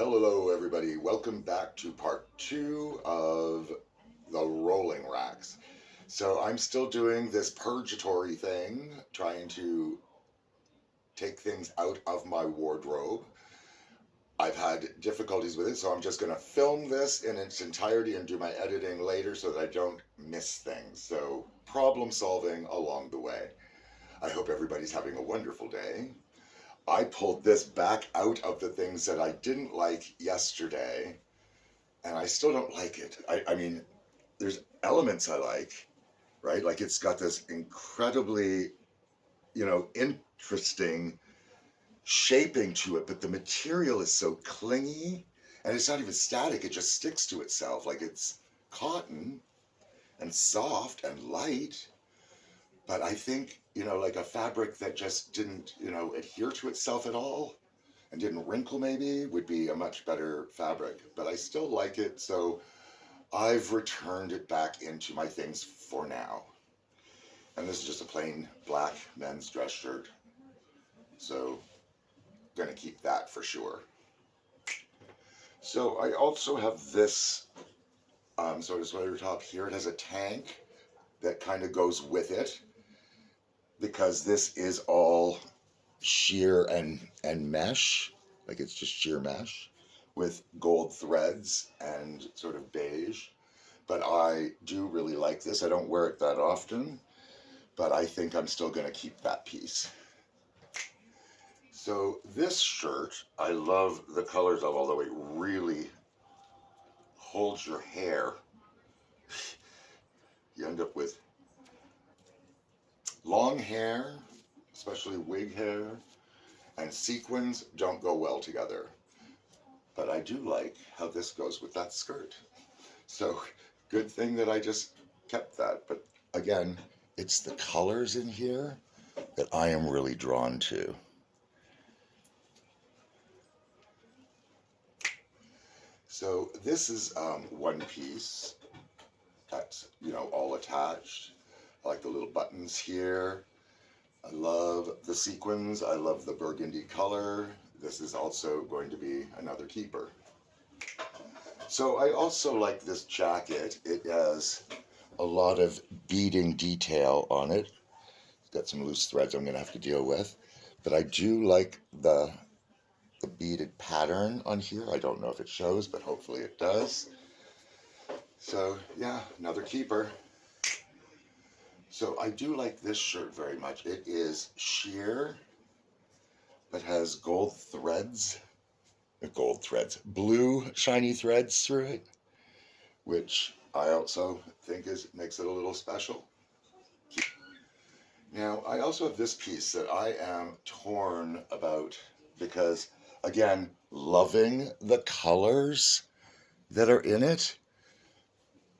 Hello everybody, welcome back to part 2 of the rolling racks. So I'm still doing this purgatory thing, trying to take things out of my wardrobe. I've had difficulties with it, so I'm just going to film this in its entirety and do my editing later so that I don't miss things. So problem solving along the way. I hope everybody's having a wonderful day. I pulled this back out of the things that I didn't like yesterday, and I still don't like it. I mean, there's elements I like, right? Like it's got this incredibly, interesting shaping to it, but the material is so clingy, and it's not even static, it just sticks to itself. Like it's cotton and soft and light. But I think, like a fabric that just didn't, adhere to itself at all and didn't wrinkle maybe would be a much better fabric. But I still like it, so I've returned it back into my things for now. And this is just a plain black men's dress shirt. So, gonna keep that for sure. So I also have this sort of sweater top here. It has a tank that kind of goes with it, because this is all sheer and mesh, like it's just sheer mesh with gold threads and sort of beige. But I do really like this. I don't wear it that often, but I think I'm still going to keep that piece. So this shirt, I love the colors of, although it really holds your hair. You end up with long hair, especially wig hair, and sequins don't go well together. But I do like how this goes with that skirt. So good thing that I just kept that. But again, it's the colors in here that I am really drawn to. So this is one piece that's, all attached. I like the little buttons here. I love the sequins. I love the burgundy color. This is also going to be another keeper. So I also like this jacket. It has a lot of beading detail on it. It's got some loose threads I'm going to have to deal with. But I do like the beaded pattern on here. I don't know if it shows, but hopefully it does. So yeah, another keeper. So I do like this shirt very much. It is sheer, but has blue shiny threads through it, which I also think makes it a little special. Now, I also have this piece that I am torn about because, again, loving the colors that are in it,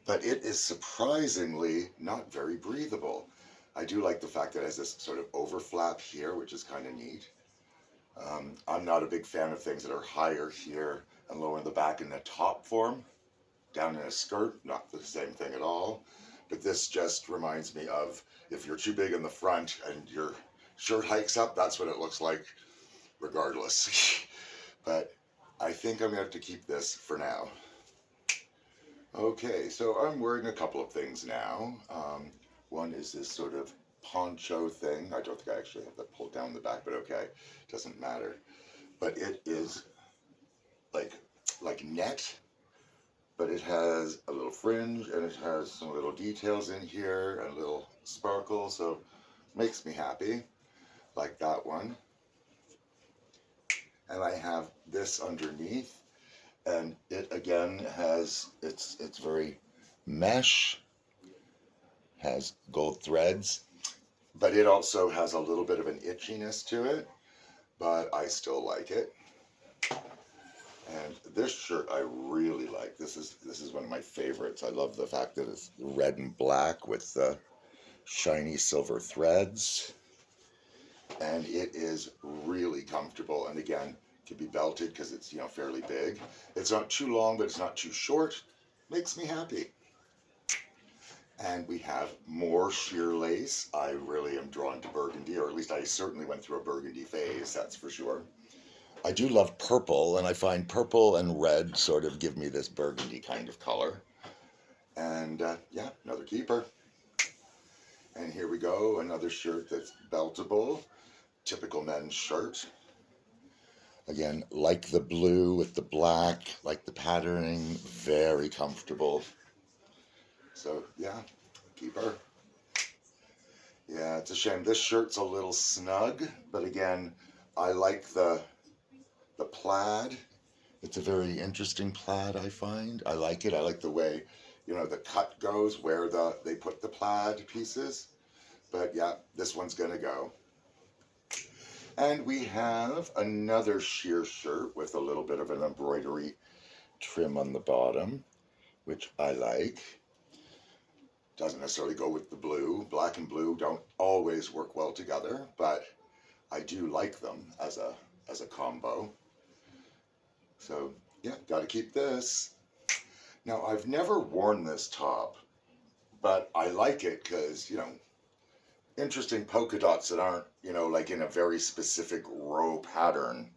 but it is surprisingly not very breathable. I do like the fact that it has this sort of overflap here, which is kind of neat. I'm not a big fan of things that are higher here and lower in the back in the top form. Down in a skirt, not the same thing at all. But this just reminds me of, if you're too big in the front and your shirt hikes up, that's what it looks like regardless. But I think I'm going to have to keep this for now. Okay, so I'm wearing a couple of things now. One is this sort of poncho thing. I don't think I actually have that pulled down the back, but okay, doesn't matter. But it is like net, but it has a little fringe and it has some little details in here and a little sparkle, so makes me happy. Like that one. And I have this underneath, and it again has, it's very mesh, has gold threads, but it also has a little bit of an itchiness to it, but I still like it. And this shirt I really like. This is one of my favorites. I love the fact that it's red and black with the shiny silver threads. And it is really comfortable. And again, can be belted because it's, fairly big. It's not too long, but it's not too short. Makes me happy. And we have more sheer lace. I really am drawn to burgundy, or at least I certainly went through a burgundy phase, that's for sure. I do love purple, and I find purple and red sort of give me this burgundy kind of color. And yeah, another keeper. And here we go, another shirt that's beltable, typical men's shirt. Again, like the blue with the black, like the patterning, very comfortable. So yeah, keeper. Yeah, it's a shame. This shirt's a little snug, but again, I like the plaid. It's a very interesting plaid, I find. I like it. I like the way, you know, the cut goes, where they put the plaid pieces. But yeah, this one's gonna go. And we have another sheer shirt with a little bit of an embroidery trim on the bottom, which I like. Doesn't necessarily go with the blue. Black and blue don't always work well together, but I do like them as a combo. So yeah, gotta keep this. Now I've never worn this top, but I like it because, you know, interesting polka dots that aren't, you know, like in a very specific row pattern.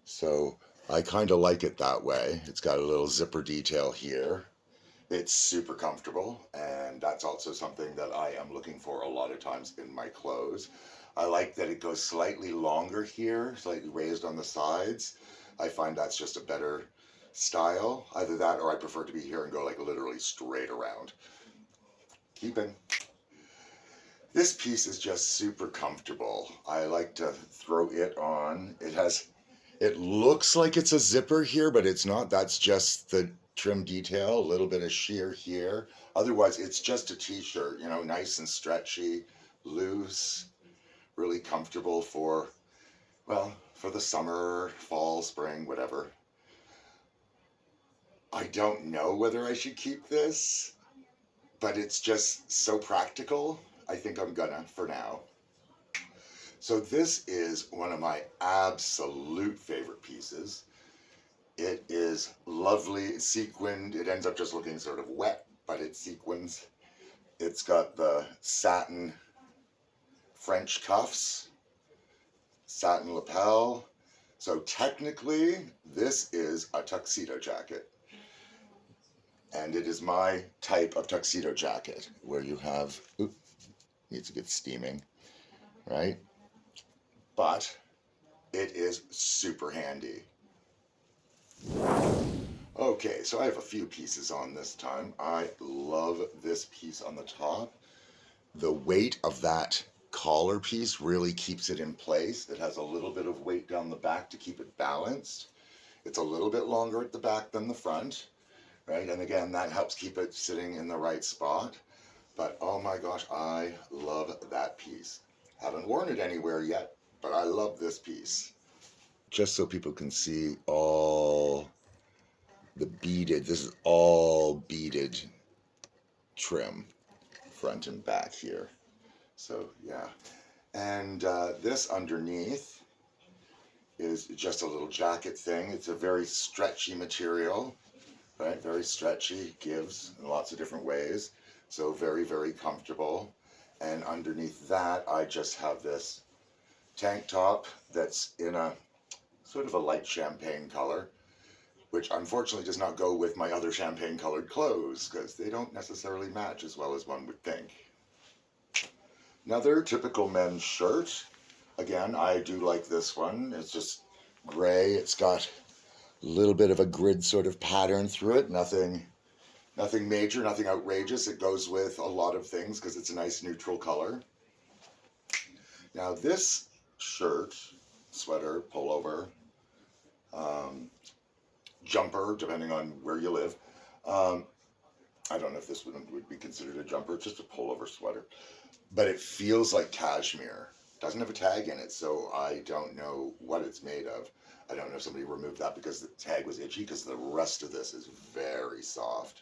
So I kind of like it that way. It's got a little zipper detail here. It's super comfortable, and that's also something that I am looking for a lot of times in my clothes. I like that it goes slightly longer here, slightly raised on the sides. I find that's just a better style. Either that or I prefer to be here and go like literally straight around. Keeping. This piece is just super comfortable. I like to throw it on. It looks like it's a zipper here, but it's not. That's just the trim detail, a little bit of sheer here. Otherwise, it's just a t-shirt, you know, nice and stretchy, loose, really comfortable for, well, for the summer, fall, spring, whatever. I don't know whether I should keep this, but it's just so practical. I think I'm gonna for now. So this is one of my absolute favorite pieces. It is lovely, sequined. It ends up just looking sort of wet, but it sequins. It's got the satin French cuffs, satin lapel. So technically, this is a tuxedo jacket. And it is my type of tuxedo jacket, where you have, needs to get steaming, right? But it is super handy. Okay, so I have a few pieces on this time. I love this piece on the top. The weight of that collar piece really keeps it in place. It has a little bit of weight down the back to keep it balanced. It's a little bit longer at the back than the front, right? And again, that helps keep it sitting in the right spot. But oh my gosh, I love that piece. Haven't worn it anywhere yet, but I love this piece. Just so people can see all the beaded, this is all beaded trim, front and back here. So yeah, and this underneath is just a little jacket thing. It's a very stretchy material, right? Very stretchy, gives in lots of different ways. So very, very comfortable. And underneath that, I just have this tank top that's in a sort of a light champagne color, which unfortunately does not go with my other champagne colored clothes because they don't necessarily match as well as one would think. Another typical men's shirt. Again, I do like this one. It's just gray. It's got a little bit of a grid sort of pattern through it. Nothing major, nothing outrageous. It goes with a lot of things because it's a nice neutral color. Now this shirt, sweater, pullover, jumper, depending on where you live. I don't know if this would be considered a jumper, just a pullover sweater. But it feels like cashmere. Doesn't have a tag in it, so I don't know what it's made of. I don't know if somebody removed that because the tag was itchy, because the rest of this is very soft.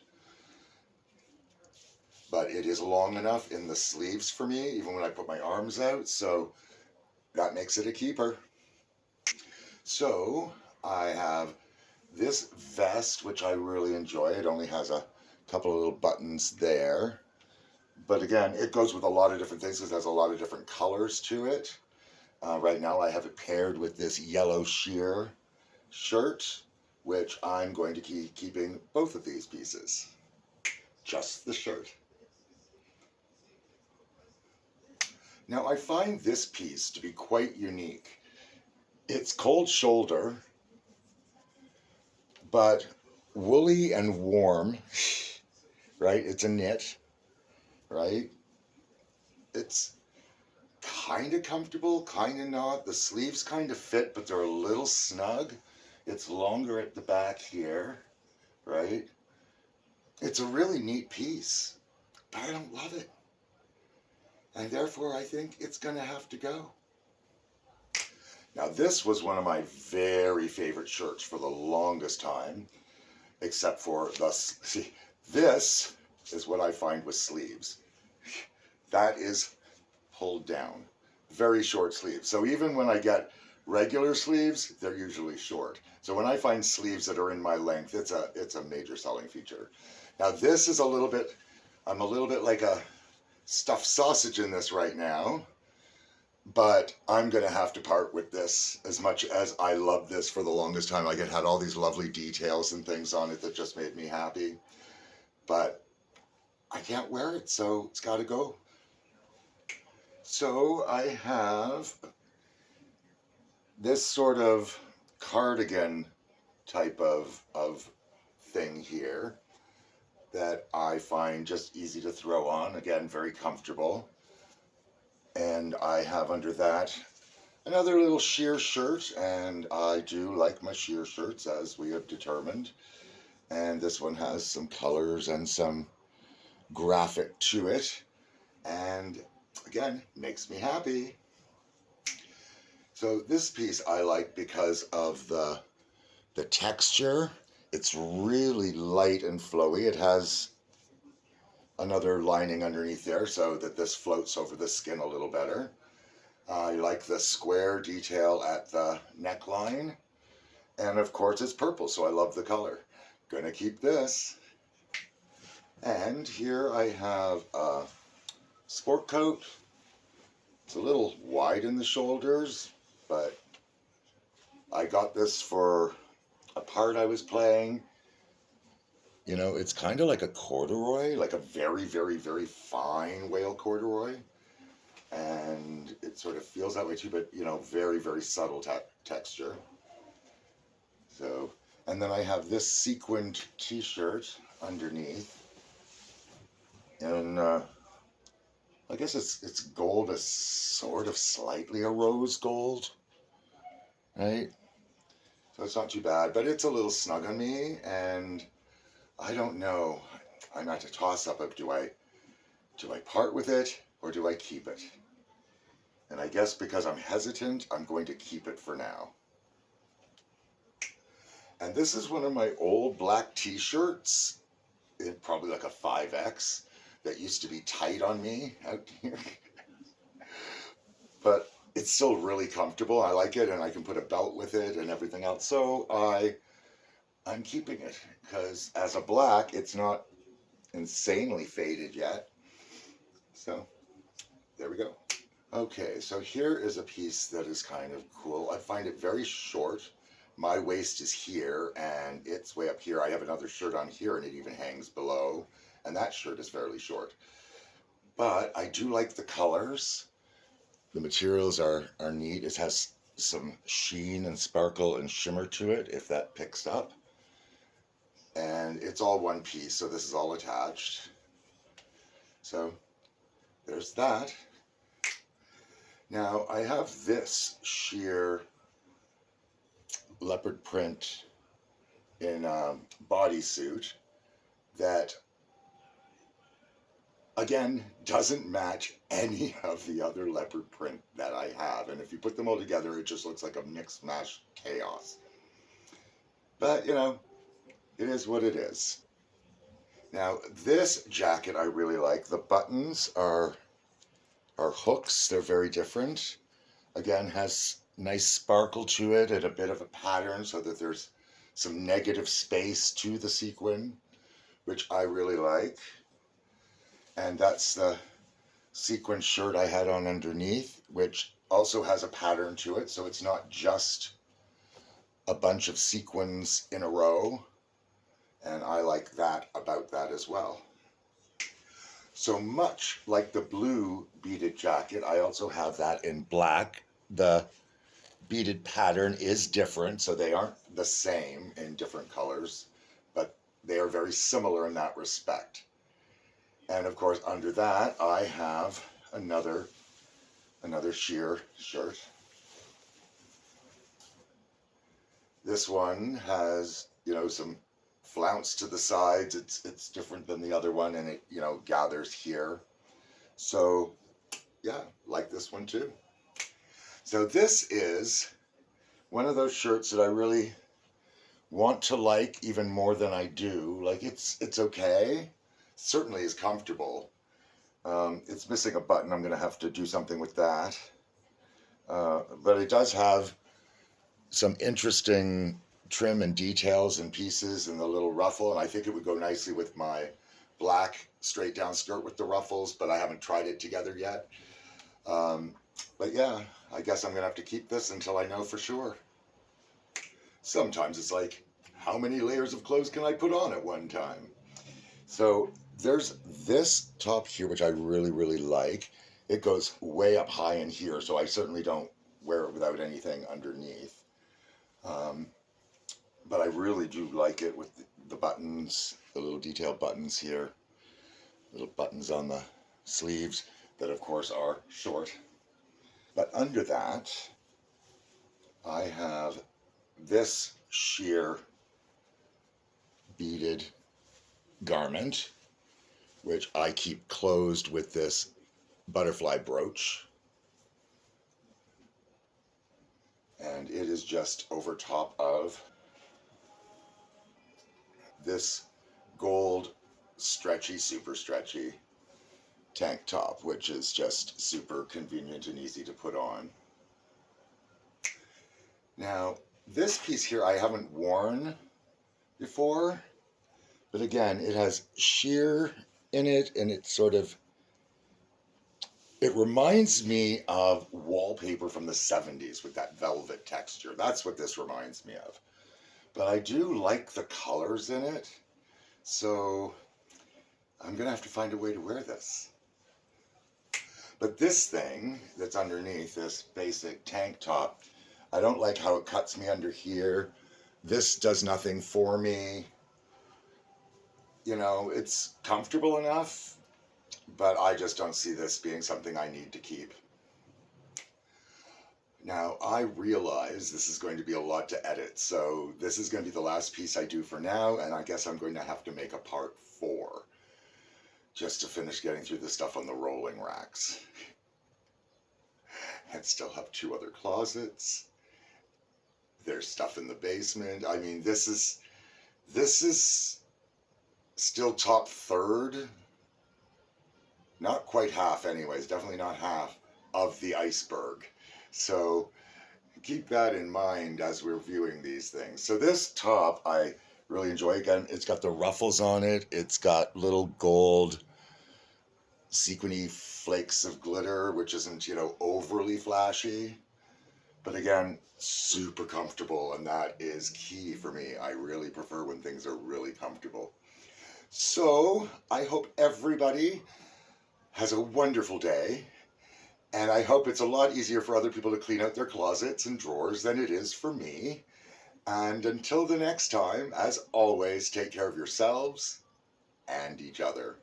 But it is long enough in the sleeves for me, even when I put my arms out, so that makes it a keeper. So I have this vest, which I really enjoy. It only has a couple of little buttons there. But again, it goes with a lot of different things because it has a lot of different colors to it. Right now I have it paired with this yellow sheer shirt, which I'm going to keep keeping both of these pieces. Just the shirt. Now I find this piece to be quite unique. It's cold shoulder, but woolly and warm, right? It's a knit, right? It's kind of comfortable, kind of not. The sleeves kind of fit, but they're a little snug. It's longer at the back here, right? It's a really neat piece, but I don't love it. And therefore, I think it's going to have to go. Now, this was one of my very favorite shirts for the longest time, except for see, this is what I find with sleeves. That is pulled down, very short sleeves. So even when I get regular sleeves, they're usually short. So when I find sleeves that are in my length, it's a major selling feature. Now this is I'm a little bit like a stuffed sausage in this right now, but I'm going to have to part with this. As much as I loved this for the longest time, like it had all these lovely details and things on it that just made me happy, but I can't wear it, so it's got to go. So I have this sort of cardigan type of thing here that I find just easy to throw on. Again, very comfortable. And I have under that another little sheer shirt, and I do like my sheer shirts, as we have determined. And this one has some colors and some graphic to it, and again, makes me happy. So this piece I like because of the texture. It's really light and flowy. It has another lining underneath there so that this floats over the skin a little better. I like the square detail at the neckline. And of course it's purple, so I love the color. Gonna keep this. And here I have a sport coat. It's a little wide in the shoulders, but I got this for a part I was playing. You know, it's kind of like a corduroy, like a very, very, very fine whale corduroy. And it sort of feels that way too, but, you know, very, very subtle texture. So, and then I have this sequined t-shirt underneath. And I guess it's gold, a sort of slightly a rose gold, right? So it's not too bad, but it's a little snug on me, and I don't know. I'm at a toss-up of do I part with it or do I keep it? And I guess because I'm hesitant, I'm going to keep it for now. And this is one of my old black t-shirts, probably like a 5X, that used to be tight on me out here. But it's still really comfortable. I like it, and I can put a belt with it and everything else. So I'm keeping it because as a black, it's not insanely faded yet. So there we go. Okay, so here is a piece that is kind of cool. I find it very short. My waist is here and it's way up here. I have another shirt on here and it even hangs below. And that shirt is fairly short. But I do like the colors. The materials are neat. It has some sheen and sparkle and shimmer to it, if that picks up. And it's all one piece, so this is all attached. So there's that. Now I have this sheer leopard print in a bodysuit that, again, doesn't match any of the other leopard print that I have. And if you put them all together, it just looks like a mixed mash chaos. But, you know, it is what it is. Now, this jacket I really like. The buttons are hooks. They're very different. Again, has nice sparkle to it and a bit of a pattern so that there's some negative space to the sequin, which I really like. And that's the sequin shirt I had on underneath, which also has a pattern to it, so it's not just a bunch of sequins in a row, and I like that about that as well. So much like the blue beaded jacket, I also have that in black. The beaded pattern is different, so they aren't the same in different colors, but they are very similar in that respect. And of course, under that, I have another sheer shirt. This one has, you know, some flounce to the sides. It's different than the other one, and it, you know, gathers here. So yeah, like this one too. So this is one of those shirts that I really want to like even more than I do. Like it's okay. Certainly is comfortable. It's missing a button. I'm going to have to do something with that. But it does have some interesting trim and details and pieces and the little ruffle, and I think it would go nicely with my black straight down skirt with the ruffles, but I haven't tried it together yet. But yeah, I guess I'm gonna have to keep this until I know for sure. Sometimes it's like, how many layers of clothes can I put on at one time? So there's this top here, which I really like. It goes way up high in here, so I certainly don't wear it without anything underneath. But I really do like it with the buttons, the little detailed buttons here, little buttons on the sleeves that of course are short. But under that, I have this sheer beaded garment, which I keep closed with this butterfly brooch. And it is just over top of this gold stretchy, super stretchy tank top, which is just super convenient and easy to put on. Now, this piece here I haven't worn before, but again, it has sheer in it, and it's sort of, it reminds me of wallpaper from the 70s with that velvet texture. That's what this reminds me of. But I do like the colors in it, so I'm gonna have to find a way to wear this. But this thing that's underneath, this basic tank top, I don't like how it cuts me under here. This does nothing for me. You know, it's comfortable enough, but I just don't see this being something I need to keep. Now, I realize this is going to be a lot to edit, so this is going to be the last piece I do for now, and I guess I'm going to have to make a part 4 just to finish getting through the stuff on the rolling racks. And still have 2 other closets. There's stuff in the basement. I mean, this is still top third, not quite half anyways, definitely not half of the iceberg. So keep that in mind as we're viewing these things. So this top I really enjoy. Again, it's got the ruffles on it. It's got little gold sequiny flakes of glitter, which isn't, you know, overly flashy. But again, super comfortable, and that is key for me. I really prefer when things are really comfortable. So I hope everybody has a wonderful day. And I hope it's a lot easier for other people to clean out their closets and drawers than it is for me. And until the next time, as always, take care of yourselves and each other.